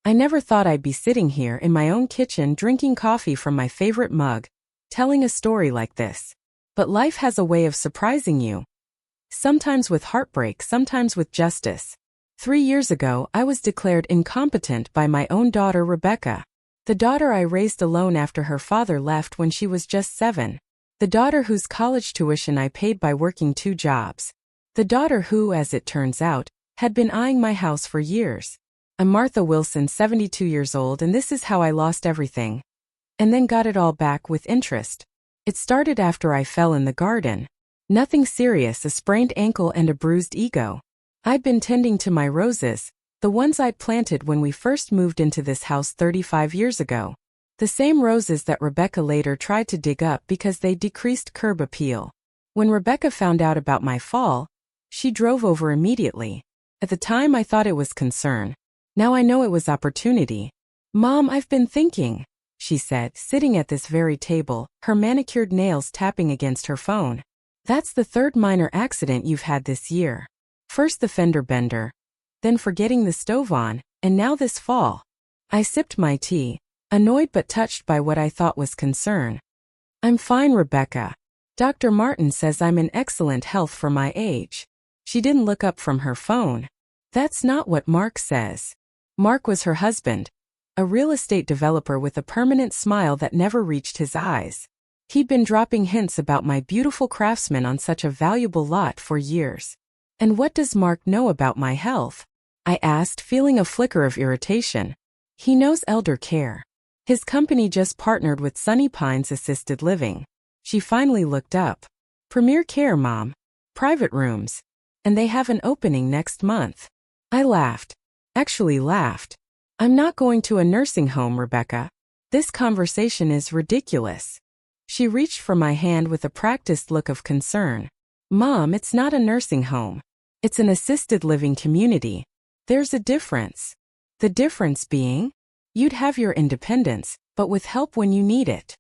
I never thought I'd be sitting here in my own kitchen drinking coffee from my favorite mug, telling a story like this. But life has a way of surprising you. Sometimes with heartbreak, sometimes with justice. 3 years ago, I was declared incompetent by my own daughter Rebecca. The daughter I raised alone after her father left when she was just 7. The daughter whose college tuition I paid by working 2 jobs. The daughter who, as it turns out, had been eyeing my house for years. I'm Martha Wilson, 72 years old, and this is how I lost everything. And then got it all back with interest. It started after I fell in the garden. Nothing serious, a sprained ankle and a bruised ego. I'd been tending to my roses, the ones I'd planted when we first moved into this house 35 years ago. The same roses that Rebecca later tried to dig up because they decreased curb appeal. When Rebecca found out about my fall, she drove over immediately. At the time I thought it was concern. Now I know it was opportunity. "Mom, I've been thinking," she said, sitting at this very table, her manicured nails tapping against her phone. "That's the 3rd minor accident you've had this year. First the fender bender, then forgetting the stove on, and now this fall." I sipped my tea, annoyed but touched by what I thought was concern. "I'm fine, Rebecca. Dr. Martin says I'm in excellent health for my age." She didn't look up from her phone. "That's not what Mark says." Mark was her husband, a real estate developer with a permanent smile that never reached his eyes. He'd been dropping hints about my beautiful craftsman on such a valuable lot for years. "And what does Mark know about my health?" I asked, feeling a flicker of irritation. "He knows elder care. His company just partnered with Sunny Pines Assisted Living." She finally looked up. "Premier Care, Mom. Private rooms. And they have an opening next month." I laughed. Actually laughed. "I'm not going to a nursing home, Rebecca. This conversation is ridiculous." She reached for my hand with a practiced look of concern. "Mom, it's not a nursing home. It's an assisted living community. There's a difference." "The difference being?" "You'd have your independence, but with help when you need it."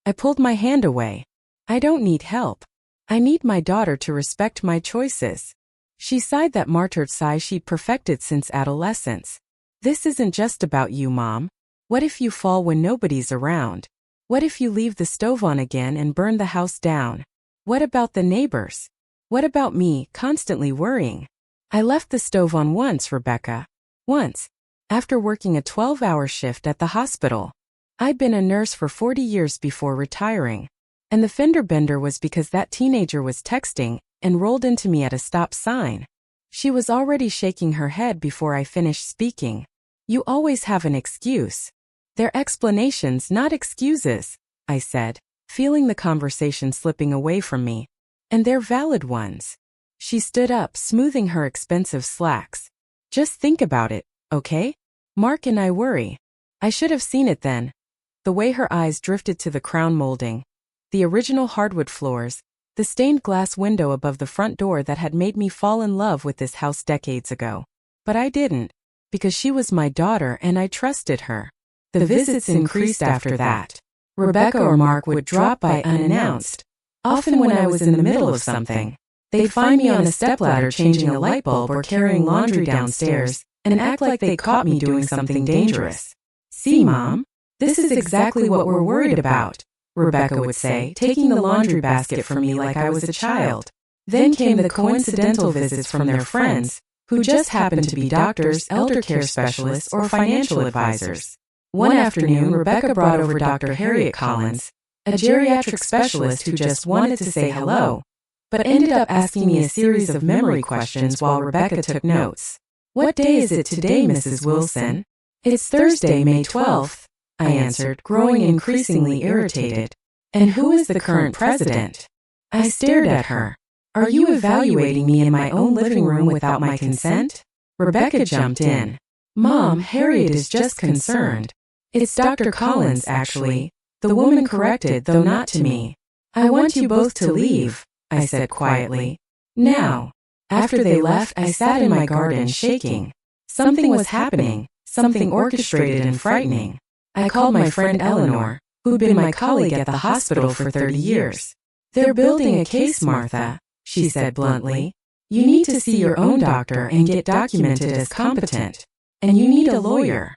I pulled my hand away. "I don't need help. I need my daughter to respect my choices." She sighed, that martyred sigh she'd perfected since adolescence. "This isn't just about you, Mom. What if you fall when nobody's around? What if you leave the stove on again and burn the house down? What about the neighbors? What about me, constantly worrying?" "I left the stove on once, Rebecca. Once. After working a 12-hour shift at the hospital. I'd been a nurse for 40 years before retiring. And the fender bender was because that teenager was texting and rolled into me at a stop sign." She was already shaking her head before I finished speaking. "You always have an excuse." "They're explanations, not excuses," I said, feeling the conversation slipping away from me. "And they're valid ones." She stood up, smoothing her expensive slacks. "Just think about it, okay? Mark and I worry." I should have seen it then. The way her eyes drifted to the crown molding, the original hardwood floors, the stained glass window above the front door that had made me fall in love with this house decades ago. But I didn't, because she was my daughter and I trusted her. The visits increased after that. Rebecca or Mark would drop by unannounced, often when I was in the middle of something. They'd find me on a stepladder changing a light bulb or carrying laundry downstairs, and act like they caught me doing something dangerous. "See, Mom? This is exactly what we're worried about," Rebecca would say, taking the laundry basket from me like I was a child. Then came the coincidental visits from their friends, who just happened to be doctors, elder care specialists, or financial advisors. One afternoon, Rebecca brought over Dr. Harriet Collins, a geriatric specialist who just wanted to say hello, but ended up asking me a series of memory questions while Rebecca took notes. "What day is it today, Mrs. Wilson?" "It's Thursday, May 12th, I answered, growing increasingly irritated. "And who is the current president?" I stared at her. "Are you evaluating me in my own living room without my consent?" Rebecca jumped in. "Mom, Harriet is just concerned." "It's Dr. Collins, actually," the woman corrected, though not to me. "I want you both to leave," I said quietly. "Now." After they left, I sat in my garden shaking. Something was happening, something orchestrated and frightening. I called my friend Eleanor, who'd been my colleague at the hospital for 30 years. "They're building a case, Martha," she said bluntly. "You need to see your own doctor and get documented as competent. And you need a lawyer."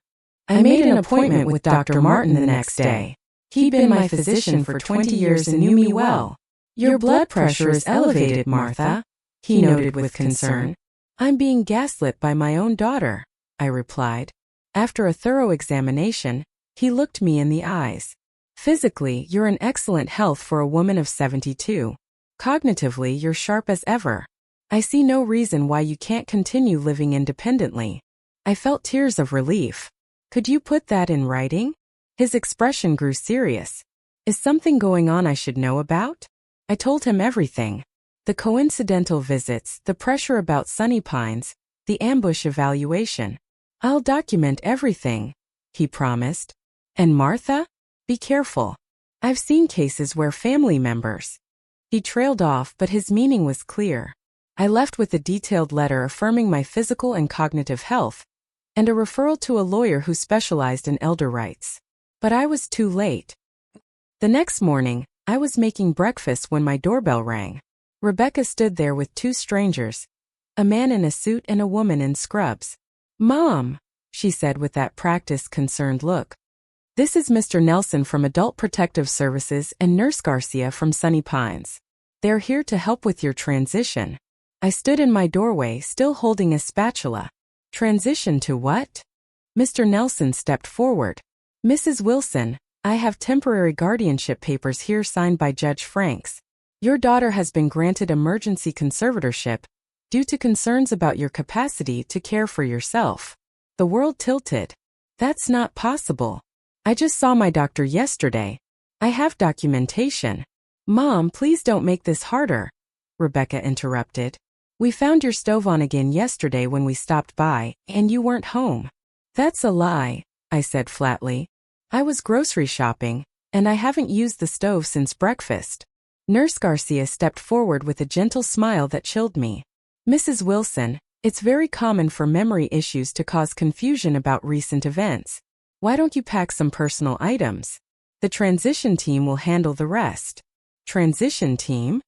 I made an appointment with Dr. Martin the next day. He'd been my physician for 20 years and knew me well. Your blood pressure is elevated, Martha, he noted with concern. I'm being gaslit by my own daughter, I replied. After a thorough examination, he looked me in the eyes. Physically, you're in excellent health for a woman of 72. Cognitively, you're sharp as ever. I see no reason why you can't continue living independently. I felt tears of relief. Could you put that in writing? His expression grew serious. Is something going on I should know about? I told him everything. The coincidental visits, the pressure about Sunny Pines, the ambush evaluation. I'll document everything, he promised. And Martha? Be careful. I've seen cases where family members. He trailed off, but his meaning was clear. I left with a detailed letter affirming my physical and cognitive health, and a referral to a lawyer who specialized in elder rights. But I was too late. The next morning, I was making breakfast when my doorbell rang. Rebecca stood there with two strangers, a man in a suit and a woman in scrubs. Mom, she said with that practiced, concerned look. This is Mr. Nelson from Adult Protective Services and Nurse Garcia from Sunny Pines. They're here to help with your transition. I stood in my doorway, still holding a spatula. Transition to what? Mr. Nelson stepped forward. Mrs. Wilson, I have temporary guardianship papers here signed by Judge Franks. Your daughter has been granted emergency conservatorship due to concerns about your capacity to care for yourself. The world tilted. That's not possible. I just saw my doctor yesterday. I have documentation. Mom, please don't make this harder, Rebecca interrupted. We found your stove on again yesterday when we stopped by, and you weren't home. That's a lie, I said flatly. I was grocery shopping, and I haven't used the stove since breakfast. Nurse Garcia stepped forward with a gentle smile that chilled me. Mrs. Wilson, it's very common for memory issues to cause confusion about recent events. Why don't you pack some personal items? The transition team will handle the rest. Transition team?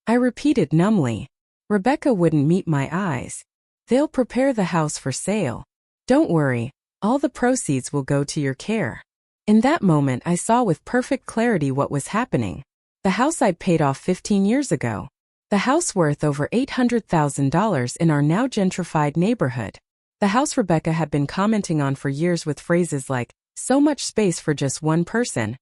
I repeated numbly. Rebecca wouldn't meet my eyes. They'll prepare the house for sale. Don't worry, all the proceeds will go to your care. In that moment, I saw with perfect clarity what was happening. The house I'd paid off 15 years ago. The house worth over $800,000 in our now gentrified neighborhood. The house Rebecca had been commenting on for years with phrases like, so much space for just one person,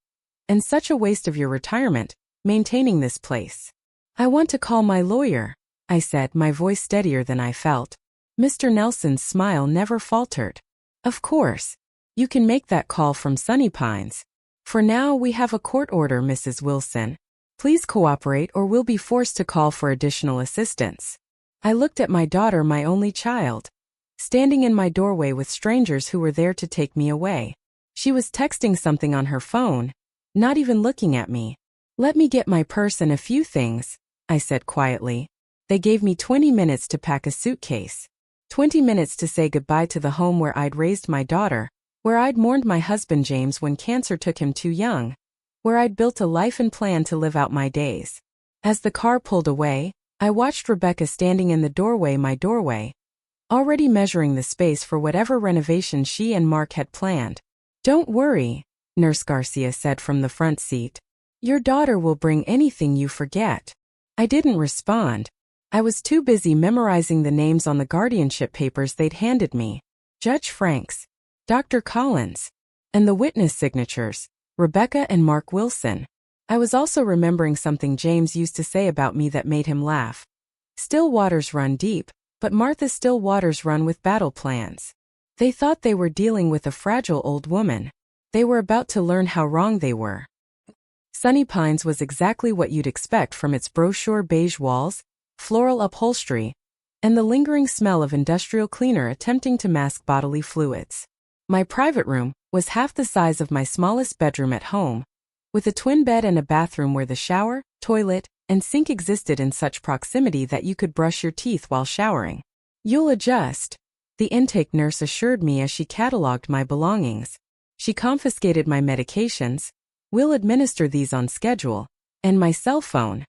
and such a waste of your retirement, maintaining this place. I want to call my lawyer, I said, my voice steadier than I felt. Mr. Nelson's smile never faltered. Of course. You can make that call from Sunny Pines. For now, we have a court order, Mrs. Wilson. Please cooperate or we'll be forced to call for additional assistance. I looked at my daughter, my only child, standing in my doorway with strangers who were there to take me away. She was texting something on her phone, not even looking at me. Let me get my purse and a few things, I said quietly. They gave me 20 minutes to pack a suitcase. 20 minutes to say goodbye to the home where I'd raised my daughter, where I'd mourned my husband James when cancer took him too young, where I'd built a life and planned to live out my days. As the car pulled away, I watched Rebecca standing in the doorway, my doorway, already measuring the space for whatever renovation she and Mark had planned. Don't worry, Nurse Garcia said from the front seat. Your daughter will bring anything you forget. I didn't respond. I was too busy memorizing the names on the guardianship papers they'd handed me. Judge Franks, Dr. Collins, and the witness signatures, Rebecca and Mark Wilson. I was also remembering something James used to say about me that made him laugh. Still waters run deep, but Martha's still waters run with battle plans. They thought they were dealing with a fragile old woman. They were about to learn how wrong they were. Sunny Pines was exactly what you'd expect from its brochure beige walls, floral upholstery, and the lingering smell of industrial cleaner attempting to mask bodily fluids. My private room was half the size of my smallest bedroom at home, with a twin bed and a bathroom where the shower, toilet, and sink existed in such proximity that you could brush your teeth while showering. You'll adjust, the intake nurse assured me as she catalogued my belongings. She confiscated my medications, we'll administer these on schedule, and my cell phone,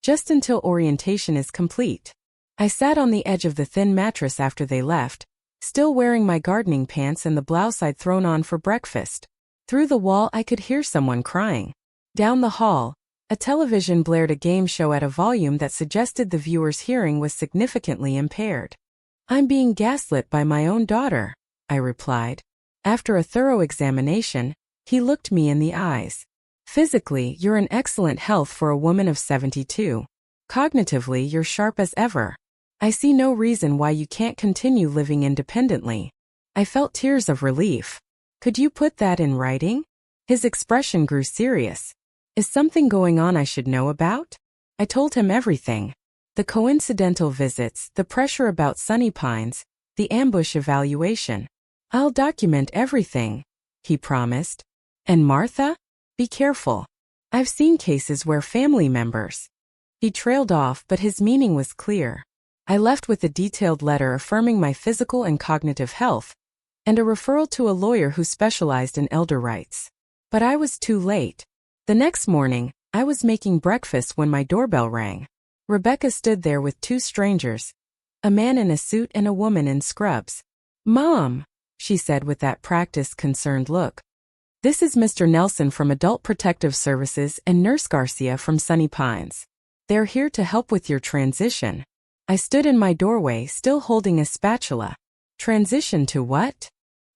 just until orientation is complete. I sat on the edge of the thin mattress after they left, still wearing my gardening pants and the blouse I'd thrown on for breakfast. Through the wall I could hear someone crying. Down the hall, a television blared a game show at a volume that suggested the viewer's hearing was significantly impaired. "I'm being gaslit by my own daughter," I replied. After a thorough examination, he looked me in the eyes. "Physically, you're in excellent health for a woman of 72. Cognitively, you're sharp as ever. I see no reason why you can't continue living independently." I felt tears of relief. "Could you put that in writing?" His expression grew serious. "Is something going on I should know about?" I told him everything. The coincidental visits, the pressure about Sunny Pines, the ambush evaluation. "I'll document everything," he promised. "And Martha? Be careful. I've seen cases where family members." He trailed off, but his meaning was clear. I left with a detailed letter affirming my physical and cognitive health, and a referral to a lawyer who specialized in elder rights. But I was too late. The next morning, I was making breakfast when my doorbell rang. Rebecca stood there with two strangers, a man in a suit and a woman in scrubs. "Mom," she said with that practiced, concerned look. "This is Mr. Nelson from Adult Protective Services and Nurse Garcia from Sunny Pines. They're here to help with your transition." I stood in my doorway, still holding a spatula. "Transition to what?"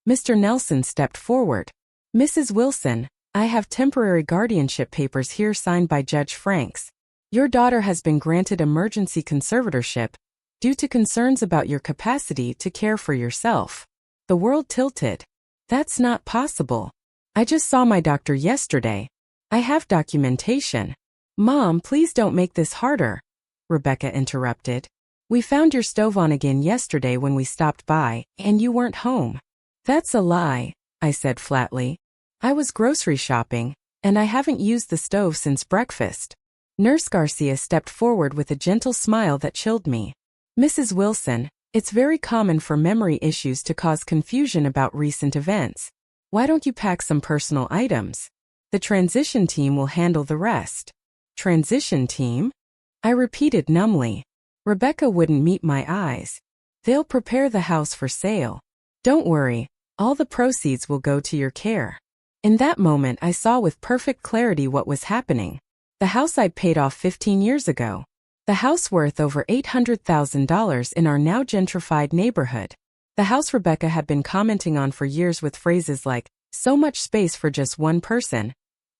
Mr. Nelson stepped forward. "Mrs. Wilson, I have temporary guardianship papers here signed by Judge Franks. Your daughter has been granted emergency conservatorship due to concerns about your capacity to care for yourself." The world tilted. "That's not possible. I just saw my doctor yesterday. I have documentation." "Mom, please don't make this harder," Rebecca interrupted. "We found your stove on again yesterday when we stopped by, and you weren't home." "That's a lie," I said flatly. "I was grocery shopping, and I haven't used the stove since breakfast." Nurse Garcia stepped forward with a gentle smile that chilled me. "Mrs. Wilson, it's very common for memory issues to cause confusion about recent events. Why don't you pack some personal items? The transition team will handle the rest." "Transition team?" I repeated numbly. Rebecca wouldn't meet my eyes. "They'll prepare the house for sale. Don't worry, all the proceeds will go to your care." In that moment I saw with perfect clarity what was happening. The house I'd paid off 15 years ago. The house worth over $800,000 in our now gentrified neighborhood. The house Rebecca had been commenting on for years with phrases like, "So much space for just one person,"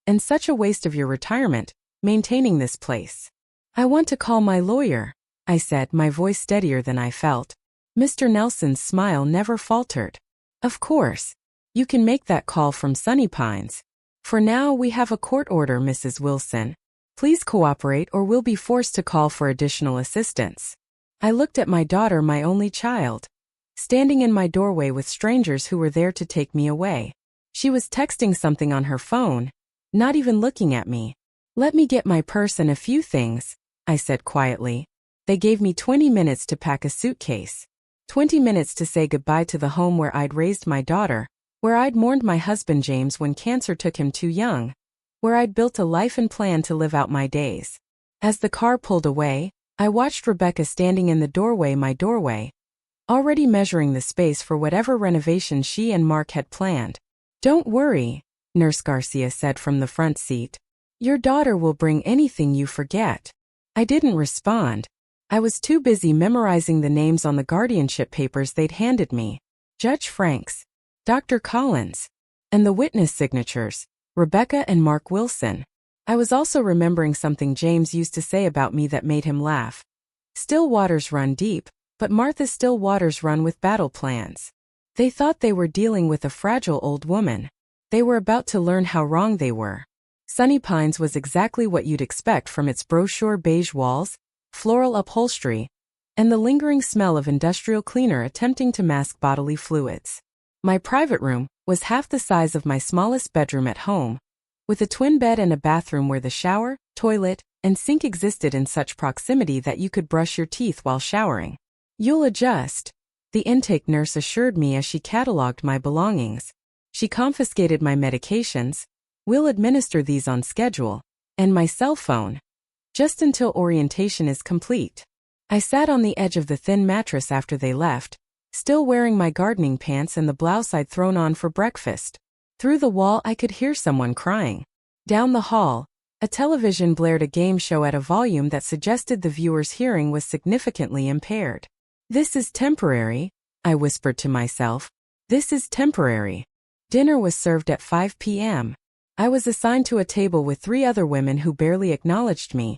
and "such a waste of your retirement, maintaining this place." "I want to call my lawyer," I said, my voice steadier than I felt. Mr. Nelson's smile never faltered. "Of course. You can make that call from Sunny Pines. For now, we have a court order, Mrs. Wilson. Please cooperate or we'll be forced to call for additional assistance." I looked at my daughter, my only child, standing in my doorway with strangers who were there to take me away. She was texting something on her phone, not even looking at me. "Let me get my purse and a few things," I said quietly. They gave me 20 minutes to pack a suitcase. 20 minutes to say goodbye to the home where I'd raised my daughter, where I'd mourned my husband James when cancer took him too young, where I'd built a life and plan to live out my days. As the car pulled away, I watched Rebecca standing in the doorway, my doorway, already measuring the space for whatever renovation she and Mark had planned. "Don't worry," Nurse Garcia said from the front seat. "Your daughter will bring anything you forget." I didn't respond. I was too busy memorizing the names on the guardianship papers they'd handed me. Judge Franks, Dr. Collins, and the witness signatures, Rebecca and Mark Wilson. I was also remembering something James used to say about me that made him laugh. "Still waters run deep, but Martha's still waters run with battle plans." They thought they were dealing with a fragile old woman. They were about to learn how wrong they were. Sunny Pines was exactly what you'd expect from its brochure beige walls, floral upholstery, and the lingering smell of industrial cleaner attempting to mask bodily fluids. My private room was half the size of my smallest bedroom at home, with a twin bed and a bathroom where the shower, toilet, and sink existed in such proximity that you could brush your teeth while showering. "You'll adjust," the intake nurse assured me as she cataloged my belongings. She confiscated my medications, "We'll administer these on schedule," and my cell phone, "just until orientation is complete." I sat on the edge of the thin mattress after they left, still wearing my gardening pants and the blouse I'd thrown on for breakfast. Through the wall I could hear someone crying. Down the hall, a television blared a game show at a volume that suggested the viewer's hearing was significantly impaired. "This is temporary," I whispered to myself. "This is temporary." Dinner was served at 5 p.m. I was assigned to a table with 3 other women who barely acknowledged me,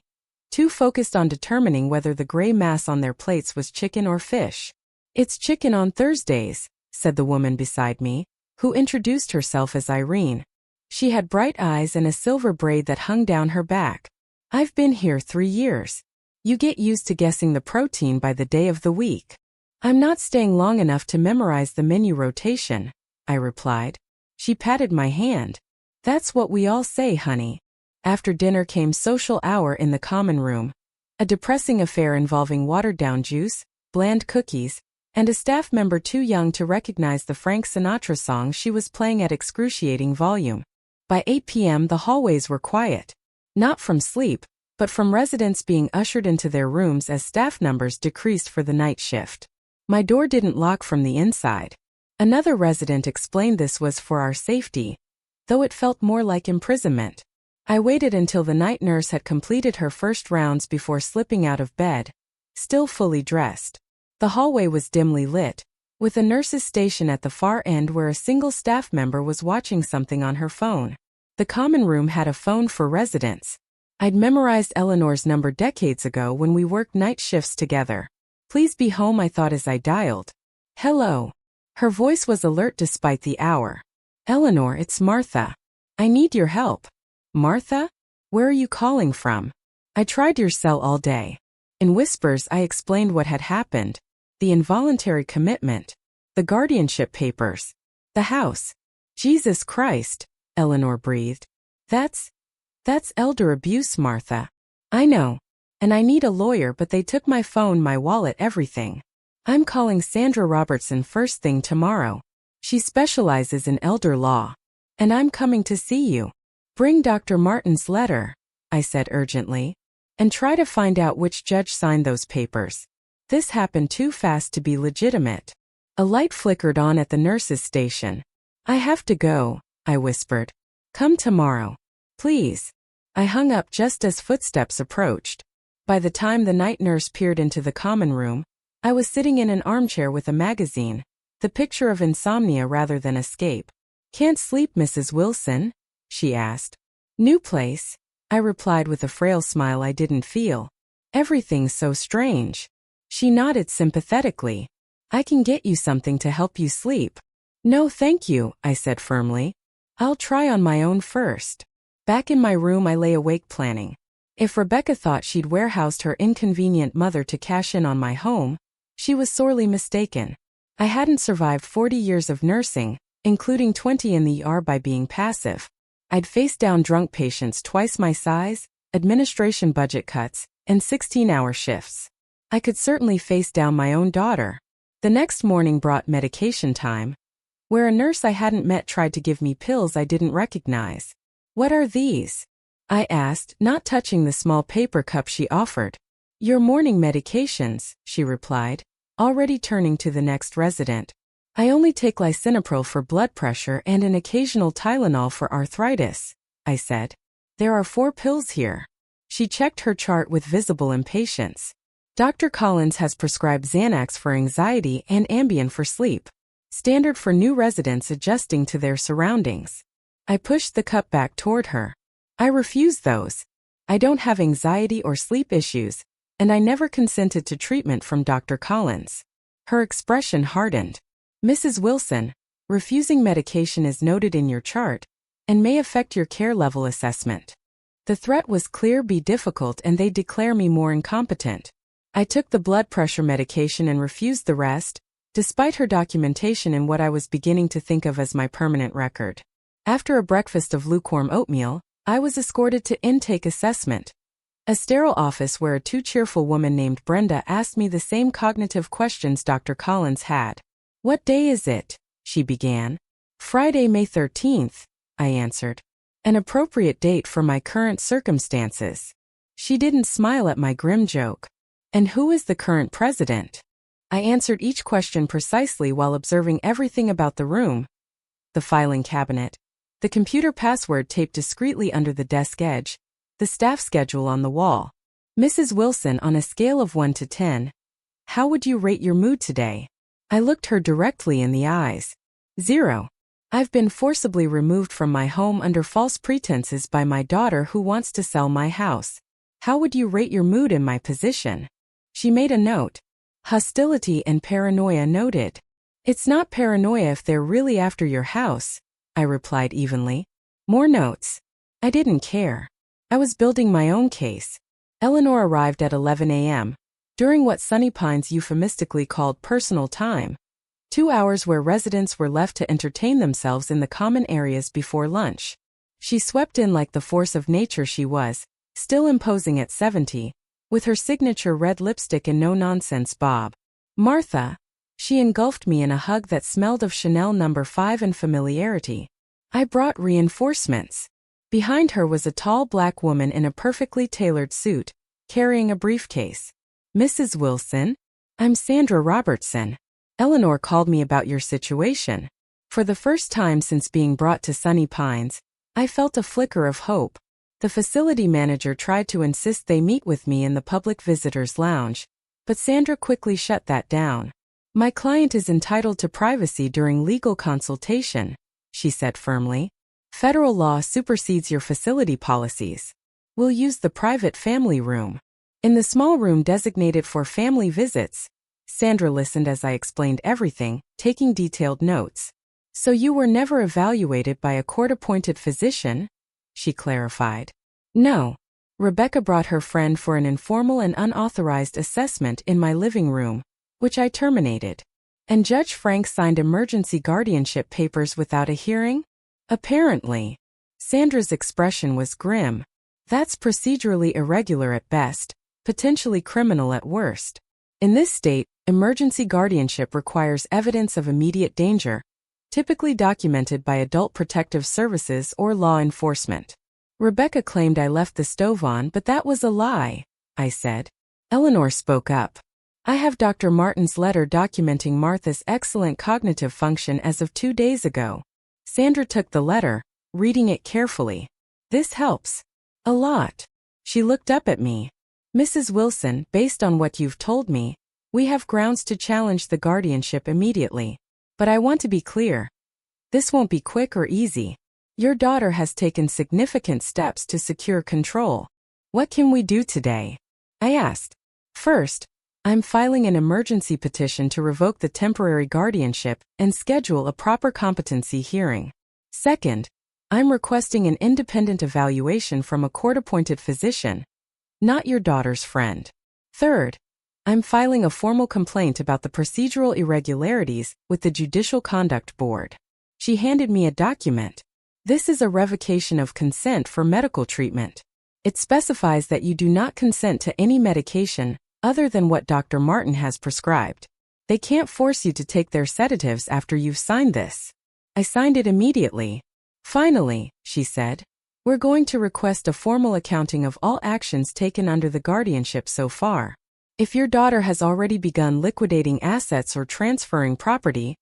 2 focused on determining whether the gray mass on their plates was chicken or fish. "It's chicken on Thursdays," said the woman beside me, who introduced herself as Irene. She had bright eyes and a silver braid that hung down her back. "I've been here 3 years. You get used to guessing the protein by the day of the week." "I'm not staying long enough to memorize the menu rotation," I replied. She patted my hand. "That's what we all say, honey." After dinner came social hour in the common room, a depressing affair involving watered-down juice, bland cookies, and a staff member too young to recognize the Frank Sinatra song she was playing at excruciating volume. By 8 p.m. the hallways were quiet. Not from sleep, but from residents being ushered into their rooms as staff numbers decreased for the night shift. My door didn't lock from the inside. Another resident explained this was for our safety, though it felt more like imprisonment. I waited until the night nurse had completed her first rounds before slipping out of bed, still fully dressed. The hallway was dimly lit, with a nurse's station at the far end where a single staff member was watching something on her phone. The common room had a phone for residents. I'd memorized Eleanor's number decades ago when we worked night shifts together. "Please be home," I thought as I dialed. "Hello." Her voice was alert despite the hour. "Eleanor, it's Martha. I need your help." "Martha? Where are you calling from?" "I tried your cell all day." In whispers I explained what had happened. The involuntary commitment. The guardianship papers. The house. "Jesus Christ," Eleanor breathed. That's elder abuse, Martha." "I know. And I need a lawyer, but they took my phone, my wallet, everything. I'm calling Sandra Robertson first thing tomorrow. She specializes in elder law. And I'm coming to see you. Bring Dr. Martin's letter," I said urgently. "And try to find out which judge signed those papers." This happened too fast to be legitimate. A light flickered on at the nurse's station. "I have to go," I whispered. "Come tomorrow. Please." I hung up just as footsteps approached. By the time the night nurse peered into the common room, I was sitting in an armchair with a magazine, the picture of insomnia rather than escape. "Can't sleep, Mrs. Wilson?" she asked. "New place," I replied with a frail smile I didn't feel. "Everything's so strange." She nodded sympathetically. "I can get you something to help you sleep." "No thank you," I said firmly. "I'll try on my own first." Back in my room I lay awake planning. If Rebecca thought she'd warehoused her inconvenient mother to cash in on my home, she was sorely mistaken. I hadn't survived 40 years of nursing, including 20 in the ER by being passive. I'd faced down drunk patients twice my size, administration budget cuts, and 16-hour shifts. I could certainly face down my own daughter. The next morning brought medication time, where a nurse I hadn't met tried to give me pills I didn't recognize. "What are these?" I asked, not touching the small paper cup she offered. "Your morning medications," she replied, already turning to the next resident. "I only take lisinopril for blood pressure and an occasional Tylenol for arthritis," I said. "There are 4 pills here." She checked her chart with visible impatience. "Dr. Collins has prescribed Xanax for anxiety and Ambien for sleep. Standard for new residents adjusting to their surroundings." I pushed the cup back toward her. "I refuse those. I don't have anxiety or sleep issues, and I never consented to treatment from Dr. Collins." Her expression hardened. "Mrs. Wilson, refusing medication is noted in your chart and may affect your care level assessment." The threat was clear: be difficult and they declare me more incompetent. I took the blood pressure medication and refused the rest, despite her documentation in what I was beginning to think of as my permanent record. After a breakfast of lukewarm oatmeal, I was escorted to intake assessment, a sterile office where a too cheerful woman named Brenda asked me the same cognitive questions Dr. Collins had. "What day is it?" she began. "Friday, May 13th, I answered. "An appropriate date for my current circumstances." She didn't smile at my grim joke. "And who is the current president?" I answered each question precisely while observing everything about the room. The filing cabinet, the computer password taped discreetly under the desk edge, the staff schedule on the wall. Mrs. Wilson, on a scale of 1 to 10, how would you rate your mood today? I looked her directly in the eyes. 0. I've been forcibly removed from my home under false pretenses by my daughter who wants to sell my house. How would you rate your mood in my position? She made a note. Hostility and paranoia noted. It's not paranoia if they're really after your house, I replied evenly. More notes. I didn't care. I was building my own case. Eleanor arrived at 11 a.m. during what Sunny Pines euphemistically called personal time. 2 hours where residents were left to entertain themselves in the common areas before lunch. She swept in like the force of nature she was, still imposing at 70, with her signature red lipstick and no-nonsense bob. Martha. She engulfed me in a hug that smelled of Chanel No. 5 and familiarity. I brought reinforcements. Behind her was a tall black woman in a perfectly tailored suit, carrying a briefcase. Mrs. Wilson? I'm Sandra Robertson. Eleanor called me about your situation. For the first time since being brought to Sunny Pines, I felt a flicker of hope. The facility manager tried to insist they meet with me in the public visitors lounge, but Sandra quickly shut that down. My client is entitled to privacy during legal consultation, she said firmly. Federal law supersedes your facility policies. We'll use the private family room. In the small room designated for family visits, Sandra listened as I explained everything, taking detailed notes. So you were never evaluated by a court-appointed physician? She clarified. No. Rebecca brought her friend for an informal and unauthorized assessment in my living room, which I terminated. And Judge Frank signed emergency guardianship papers without a hearing? Apparently. Sandra's expression was grim. That's procedurally irregular at best, potentially criminal at worst. In this state, emergency guardianship requires evidence of immediate danger, typically documented by Adult Protective Services or law enforcement. Rebecca claimed I left the stove on, but that was a lie, I said. Eleanor spoke up. I have Dr. Martin's letter documenting Martha's excellent cognitive function as of 2 days ago. Sandra took the letter, reading it carefully. This helps. A lot. She looked up at me. Mrs. Wilson, based on what you've told me, we have grounds to challenge the guardianship immediately. But I want to be clear. This won't be quick or easy. Your daughter has taken significant steps to secure control. What can we do today? I asked. First, I'm filing an emergency petition to revoke the temporary guardianship and schedule a proper competency hearing. Second, I'm requesting an independent evaluation from a court-appointed physician, not your daughter's friend. Third, I'm filing a formal complaint about the procedural irregularities with the Judicial Conduct Board. She handed me a document. This is a revocation of consent for medical treatment. It specifies that you do not consent to any medication other than what Dr. Martin has prescribed. They can't force you to take their sedatives after you've signed this. I signed it immediately. Finally, she said, we're going to request a formal accounting of all actions taken under the guardianship so far. If your daughter has already begun liquidating assets or transferring property,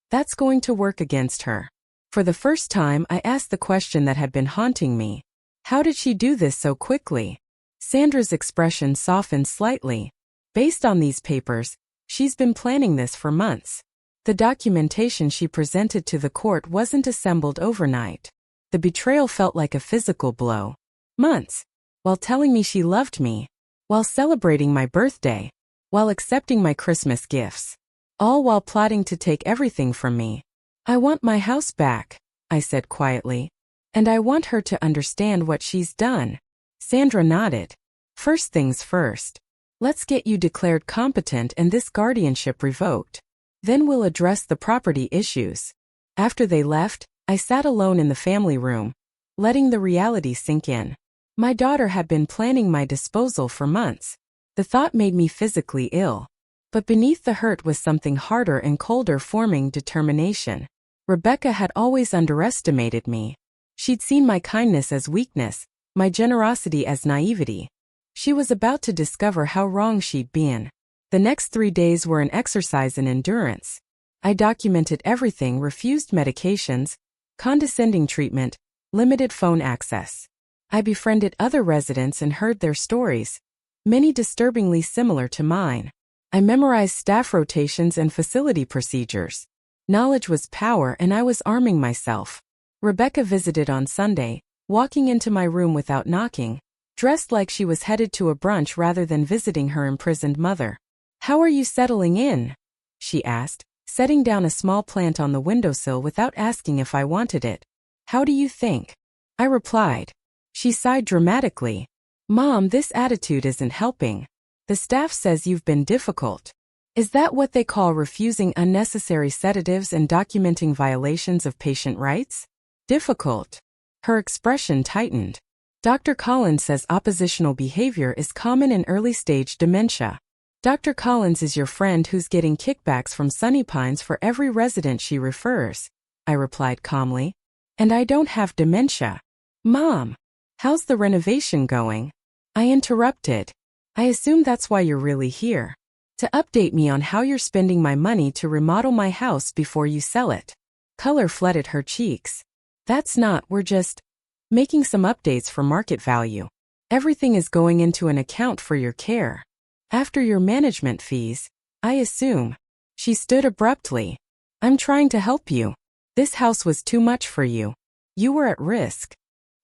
that's going to work against her. For the first time, I asked the question that had been haunting me. How did she do this so quickly? Sandra's expression softened slightly. Based on these papers, she's been planning this for months. The documentation she presented to the court wasn't assembled overnight. The betrayal felt like a physical blow. Months. While telling me she loved me. While celebrating my birthday. While accepting my Christmas gifts. All while plotting to take everything from me. I want my house back, I said quietly. And I want her to understand what she's done. Sandra nodded. First things first. Let's get you declared competent and this guardianship revoked. Then we'll address the property issues. After they left, I sat alone in the family room, letting the reality sink in. My daughter had been planning my disposal for months. The thought made me physically ill. But beneath the hurt was something harder and colder, forming determination. Rebecca had always underestimated me. She'd seen my kindness as weakness, my generosity as naivety. She was about to discover how wrong she'd been. The next 3 days were an exercise in endurance. I documented everything: refused medications, condescending treatment, limited phone access. I befriended other residents and heard their stories, many disturbingly similar to mine. I memorized staff rotations and facility procedures. Knowledge was power, and I was arming myself. Rebecca visited on Sunday, walking into my room without knocking, dressed like she was headed to a brunch rather than visiting her imprisoned mother. "How are you settling in?" she asked, setting down a small plant on the windowsill without asking if I wanted it. "How do you think?" I replied. She sighed dramatically. "Mom, this attitude isn't helping. The staff says you've been difficult." "Is that what they call refusing unnecessary sedatives and documenting violations of patient rights? Difficult?" Her expression tightened. "Dr. Collins says oppositional behavior is common in early-stage dementia. Dr. Collins is your friend who's getting kickbacks from Sunny Pines for every resident she refers," I replied calmly. "And I don't have dementia." "Mom, how's the renovation going?" I interrupted. "I assume that's why you're really here. To update me on how you're spending my money to remodel my house before you sell it." Color flooded her cheeks. "That's not, we're just making some updates for market value. Everything is going into an account for your care. After your management fees, I assume." She stood abruptly. "I'm trying to help you. This house was too much for you. You were at risk."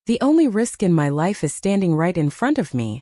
"The only risk in my life is standing right in front of me,"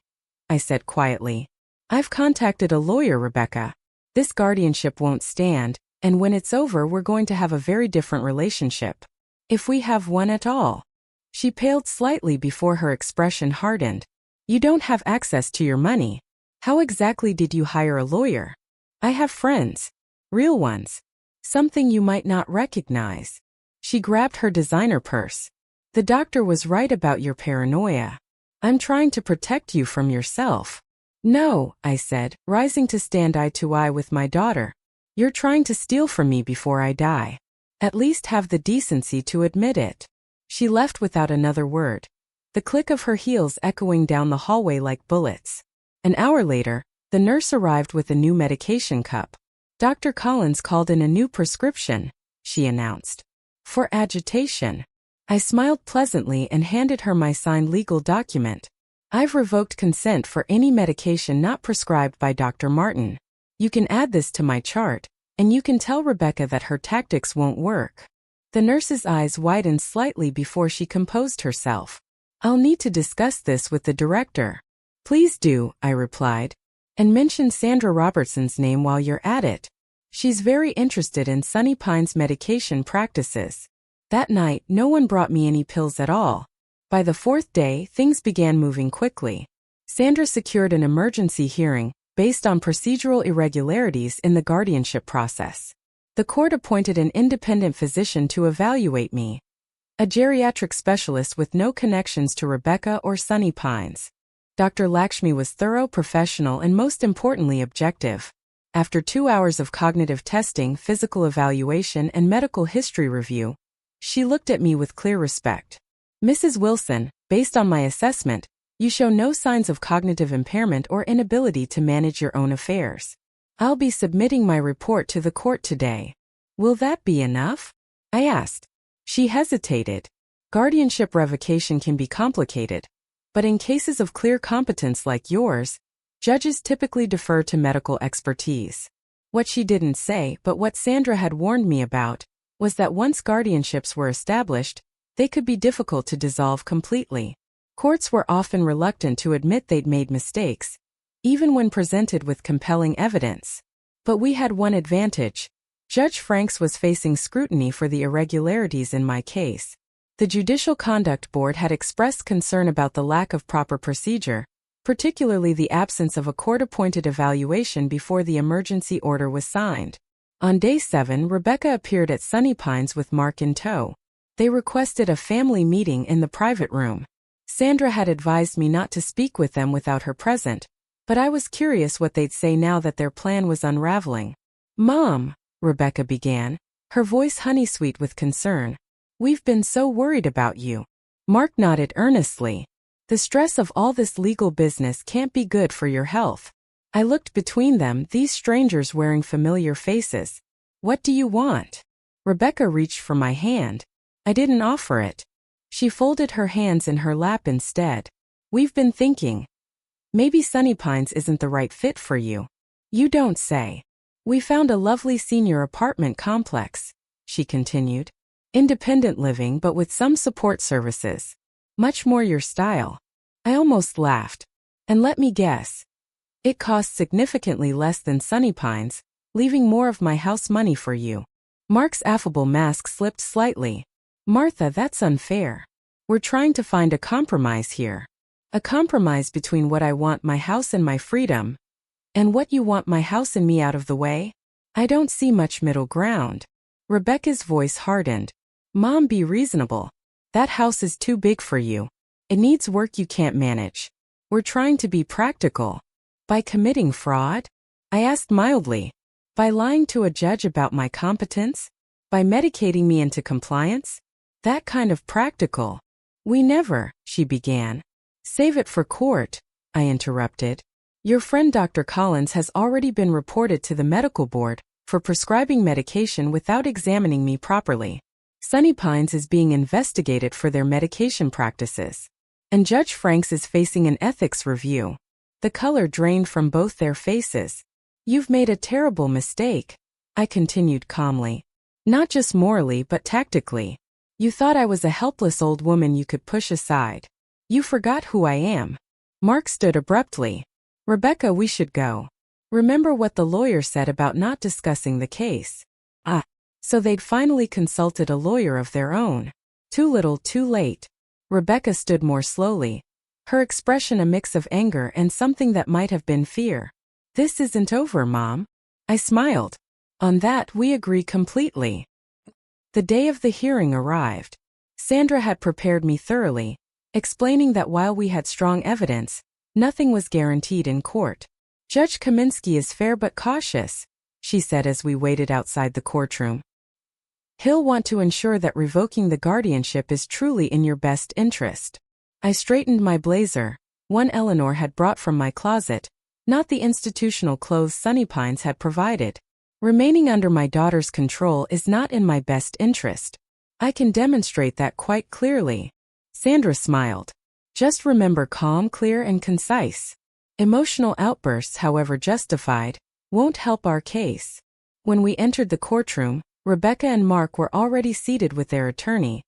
I said quietly. "I've contacted a lawyer, Rebecca. This guardianship won't stand, and when it's over we're going to have a very different relationship. If we have one at all." She paled slightly before her expression hardened. "You don't have access to your money. How exactly did you hire a lawyer?" "I have friends. Real ones. Something you might not recognize." She grabbed her designer purse. "The doctor was right about your paranoia. I'm trying to protect you from yourself." "No," I said, rising to stand eye to eye with my daughter. "You're trying to steal from me before I die. At least have the decency to admit it." She left without another word, the click of her heels echoing down the hallway like bullets. An hour later, the nurse arrived with a new medication cup. "Dr. Collins called in a new prescription," she announced. "For agitation." I smiled pleasantly and handed her my signed legal document. "I've revoked consent for any medication not prescribed by Dr. Martin. You can add this to my chart, and you can tell Rebecca that her tactics won't work." The nurse's eyes widened slightly before she composed herself. "I'll need to discuss this with the director." "Please do," I replied. "And mention Sandra Robertson's name while you're at it. She's very interested in Sunny Pines medication practices." That night, no one brought me any pills at all. By the 4th day, things began moving quickly. Sandra secured an emergency hearing, based on procedural irregularities in the guardianship process. The court appointed an independent physician to evaluate me, a geriatric specialist with no connections to Rebecca or Sunny Pines. Dr. Lakshmi was thorough, professional, and most importantly objective. After 2 hours of cognitive testing, physical evaluation, and medical history review, she looked at me with clear respect. "Mrs. Wilson, based on my assessment, you show no signs of cognitive impairment or inability to manage your own affairs. I'll be submitting my report to the court today." "Will that be enough?" I asked. She hesitated. "Guardianship revocation can be complicated, but in cases of clear competence like yours, judges typically defer to medical expertise." What she didn't say, but what Sandra had warned me about, was that once guardianships were established, they could be difficult to dissolve completely. Courts were often reluctant to admit they'd made mistakes, even when presented with compelling evidence. But we had one advantage. Judge Franks was facing scrutiny for the irregularities in my case. The Judicial Conduct Board had expressed concern about the lack of proper procedure, particularly the absence of a court-appointed evaluation before the emergency order was signed. On day 7, Rebecca appeared at Sunny Pines with Mark in tow. They requested a family meeting in the private room. Sandra had advised me not to speak with them without her present, but I was curious what they'd say now that their plan was unraveling. "Mom," Rebecca began, her voice honey-sweet with concern, "we've been so worried about you." Mark nodded earnestly. "The stress of all this legal business can't be good for your health. I looked between them, these strangers wearing familiar faces. What do you want? Rebecca reached for my hand. I didn't offer it. She folded her hands in her lap instead. We've been thinking. Maybe Sunny Pines isn't the right fit for you. You don't say. We found a lovely senior apartment complex, she continued. Independent living but with some support services. Much more your style. I almost laughed. And let me guess. It costs significantly less than Sunny Pines, leaving more of my house money for you. Mark's affable mask slipped slightly. Martha, that's unfair. We're trying to find a compromise here. A compromise between what I want, my house and my freedom, and what you want, my house and me out of the way? I don't see much middle ground. Rebecca's voice hardened. Mom, be reasonable. That house is too big for you. It needs work you can't manage. We're trying to be practical. By committing fraud? I asked mildly. By lying to a judge about my competence? By medicating me into compliance? That kind of practical. We never, she began. Save it for court, I interrupted. Your friend Dr. Collins has already been reported to the medical board for prescribing medication without examining me properly. Sunny Pines is being investigated for their medication practices. And Judge Franks is facing an ethics review. The color drained from both their faces. You've made a terrible mistake, I continued calmly. Not just morally but tactically. You thought I was a helpless old woman you could push aside. You forgot who I am. Mark stood abruptly. Rebecca, we should go. Remember what the lawyer said about not discussing the case. So they'd finally consulted a lawyer of their own. Too little, too late. Rebecca stood more slowly. Her expression a mix of anger and something that might have been fear. This isn't over, Mom. I smiled. On that we agree completely. The day of the hearing arrived. Sandra had prepared me thoroughly, explaining that while we had strong evidence, nothing was guaranteed in court. Judge Kaminsky is fair but cautious, she said as we waited outside the courtroom. He'll want to ensure that revoking the guardianship is truly in your best interest. I straightened my blazer, one Eleanor had brought from my closet, not the institutional clothes Sunny Pines had provided. Remaining under my daughter's control is not in my best interest. I can demonstrate that quite clearly. Sandra smiled. Just remember, calm, clear, and concise. Emotional outbursts, however justified, won't help our case. When we entered the courtroom, Rebecca and Mark were already seated with their attorney,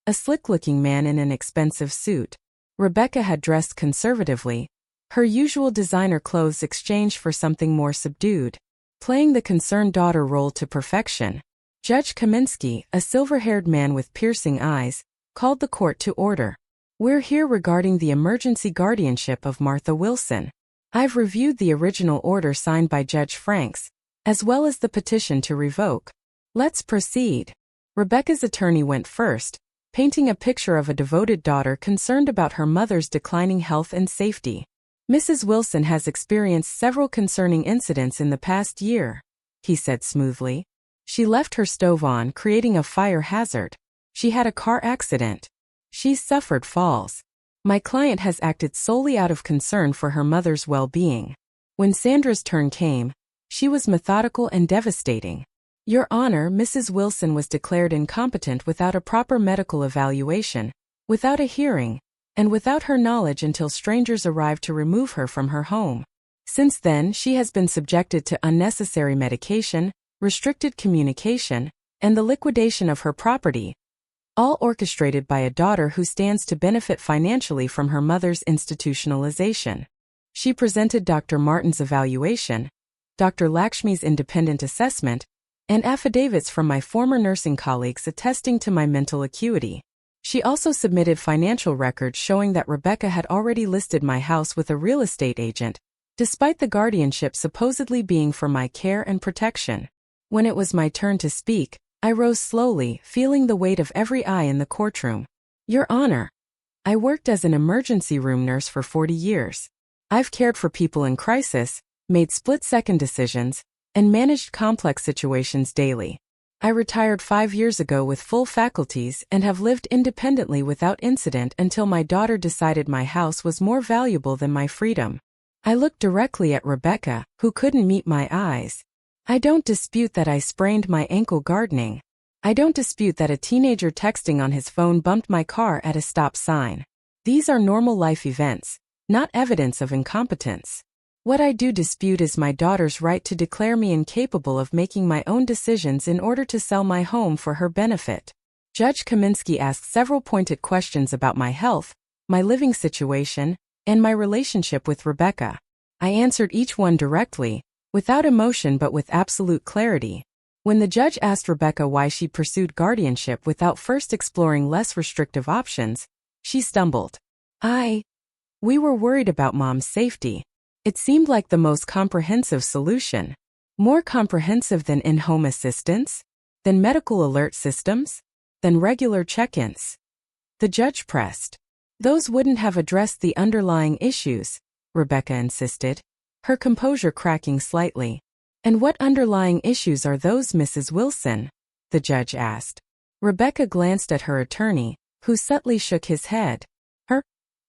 a slick-looking man in an expensive suit. Rebecca had dressed conservatively, her usual designer clothes exchanged for something more subdued, playing the concerned daughter role to perfection. Judge Kaminsky, a silver-haired man with piercing eyes, called the court to order. We're here regarding the emergency guardianship of Martha Wilson. I've reviewed the original order signed by Judge Franks, as well as the petition to revoke. Let's proceed. Rebecca's attorney went first, painting a picture of a devoted daughter concerned about her mother's declining health and safety. Mrs. Wilson has experienced several concerning incidents in the past year, he said smoothly. She left her stove on, creating a fire hazard. She had a car accident. She's suffered falls. My client has acted solely out of concern for her mother's well-being. When Sandra's turn came, she was methodical and devastating. Your Honor, Mrs. Wilson was declared incompetent without a proper medical evaluation, without a hearing, and without her knowledge until strangers arrived to remove her from her home. Since then, she has been subjected to unnecessary medication, restricted communication, and the liquidation of her property, all orchestrated by a daughter who stands to benefit financially from her mother's institutionalization. She presented Dr. Martin's evaluation, Dr. Lakshmi's independent assessment, and affidavits from my former nursing colleagues attesting to my mental acuity. She also submitted financial records showing that Rebecca had already listed my house with a real estate agent, despite the guardianship supposedly being for my care and protection. When it was my turn to speak, I rose slowly, feeling the weight of every eye in the courtroom. Your Honor, I worked as an emergency room nurse for 40 years. I've cared for people in crisis, made split-second decisions, and managed complex situations daily. I retired 5 years ago with full faculties and have lived independently without incident until my daughter decided my house was more valuable than my freedom. I looked directly at Rebecca, who couldn't meet my eyes. I don't dispute that I sprained my ankle gardening. I don't dispute that a teenager texting on his phone bumped my car at a stop sign. These are normal life events, not evidence of incompetence. What I do dispute is my daughter's right to declare me incapable of making my own decisions in order to sell my home for her benefit. Judge Kaminsky asked several pointed questions about my health, my living situation, and my relationship with Rebecca. I answered each one directly, without emotion but with absolute clarity. When the judge asked Rebecca why she pursued guardianship without first exploring less restrictive options, she stumbled. We were worried about Mom's safety. It seemed like the most comprehensive solution. More comprehensive than in-home assistance? Than medical alert systems? Than regular check-ins? The judge pressed. Those wouldn't have addressed the underlying issues, Rebecca insisted, her composure cracking slightly. And what underlying issues are those, Mrs. Wilson? The judge asked. Rebecca glanced at her attorney, who subtly shook his head. Her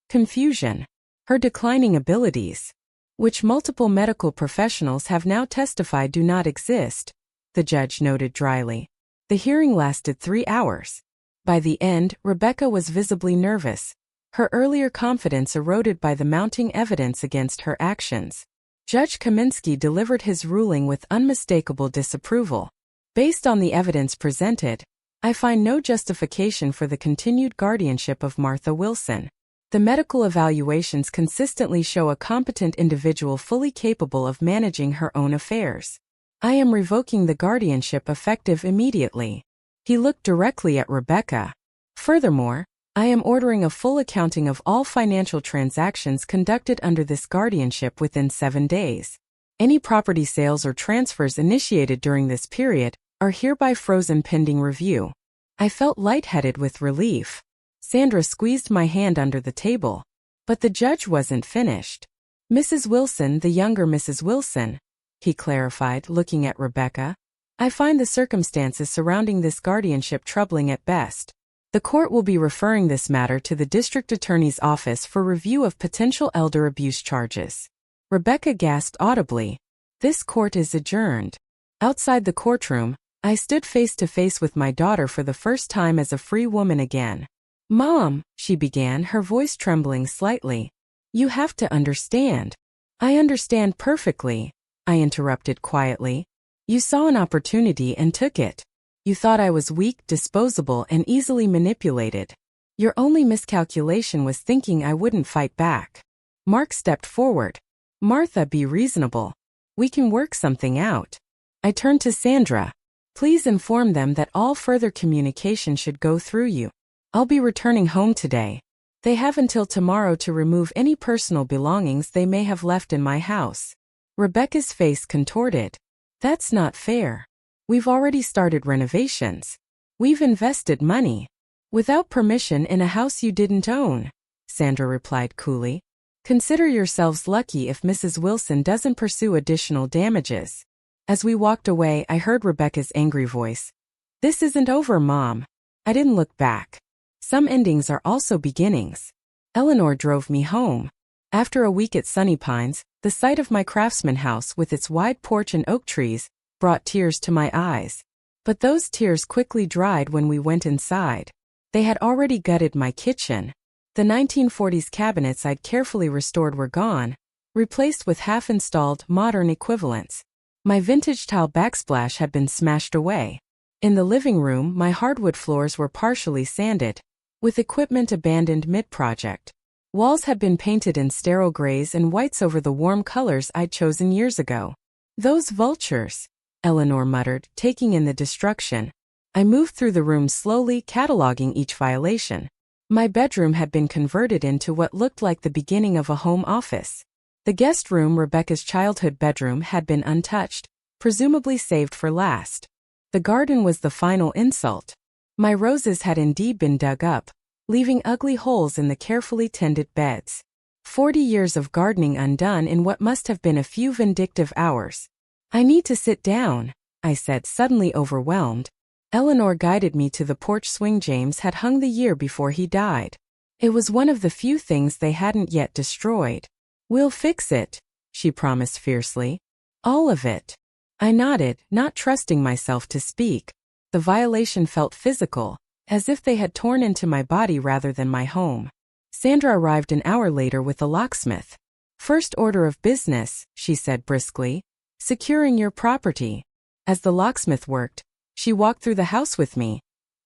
confusion. Her declining abilities, which multiple medical professionals have now testified do not exist, the judge noted dryly. The hearing lasted 3 hours. By the end, Rebecca was visibly nervous, her earlier confidence eroded by the mounting evidence against her actions. Judge Kaminsky delivered his ruling with unmistakable disapproval. Based on the evidence presented, I find no justification for the continued guardianship of Martha Wilson. The medical evaluations consistently show a competent individual fully capable of managing her own affairs. I am revoking the guardianship effective immediately. He looked directly at Rebecca. Furthermore, I am ordering a full accounting of all financial transactions conducted under this guardianship within 7 days. Any property sales or transfers initiated during this period are hereby frozen pending review. I felt lightheaded with relief. Sandra squeezed my hand under the table. But the judge wasn't finished. Mrs. Wilson, the younger Mrs. Wilson, he clarified, looking at Rebecca. I find the circumstances surrounding this guardianship troubling at best. The court will be referring this matter to the district attorney's office for review of potential elder abuse charges. Rebecca gasped audibly. This court is adjourned. Outside the courtroom, I stood face to face with my daughter for the first time as a free woman again. Mom, she began, her voice trembling slightly. You have to understand. I understand perfectly, I interrupted quietly. You saw an opportunity and took it. You thought I was weak, disposable, and easily manipulated. Your only miscalculation was thinking I wouldn't fight back. Mark stepped forward. Martha, be reasonable. We can work something out. I turned to Sandra. Please inform them that all further communication should go through you. I'll be returning home today. They have until tomorrow to remove any personal belongings they may have left in my house. Rebecca's face contorted. That's not fair. We've already started renovations. We've invested money. Without permission in a house you didn't own, Sandra replied coolly. Consider yourselves lucky if Mrs. Wilson doesn't pursue additional damages. As we walked away, I heard Rebecca's angry voice. This isn't over, Mom. I didn't look back. Some endings are also beginnings. Eleanor drove me home. After a week at Sunny Pines, the sight of my craftsman house with its wide porch and oak trees brought tears to my eyes. But those tears quickly dried when we went inside. They had already gutted my kitchen. The 1940s cabinets I'd carefully restored were gone, replaced with half-installed, modern equivalents. My vintage tile backsplash had been smashed away. In the living room, my hardwood floors were partially sanded, with equipment abandoned mid-project. Walls had been painted in sterile grays and whites over the warm colors I'd chosen years ago. Those vultures, Eleanor muttered, taking in the destruction. I moved through the room slowly, cataloging each violation. My bedroom had been converted into what looked like the beginning of a home office. The guest room, Rebecca's childhood bedroom, had been untouched, presumably saved for last. The garden was the final insult. My roses had indeed been dug up, leaving ugly holes in the carefully tended beds. 40 years of gardening undone in what must have been a few vindictive hours. I need to sit down, I said, suddenly overwhelmed. Eleanor guided me to the porch swing James had hung the year before he died. It was one of the few things they hadn't yet destroyed. We'll fix it, she promised fiercely. All of it. I nodded, not trusting myself to speak. The violation felt physical, as if they had torn into my body rather than my home. Sandra arrived an hour later with a locksmith. First order of business, she said briskly. Securing your property. As the locksmith worked, she walked through the house with me,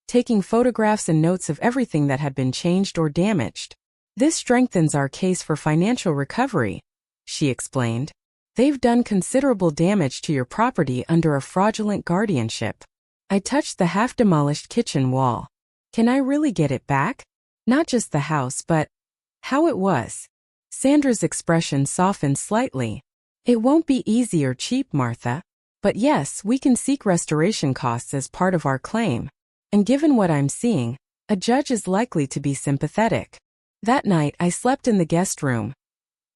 taking photographs and notes of everything that had been changed or damaged. This strengthens our case for financial recovery, she explained. They've done considerable damage to your property under a fraudulent guardianship. I touched the half-demolished kitchen wall. Can I really get it back? Not just the house, but how it was. Sandra's expression softened slightly. It won't be easy or cheap, Martha. But yes, we can seek restoration costs as part of our claim. And given what I'm seeing, a judge is likely to be sympathetic. That night, I slept in the guest room,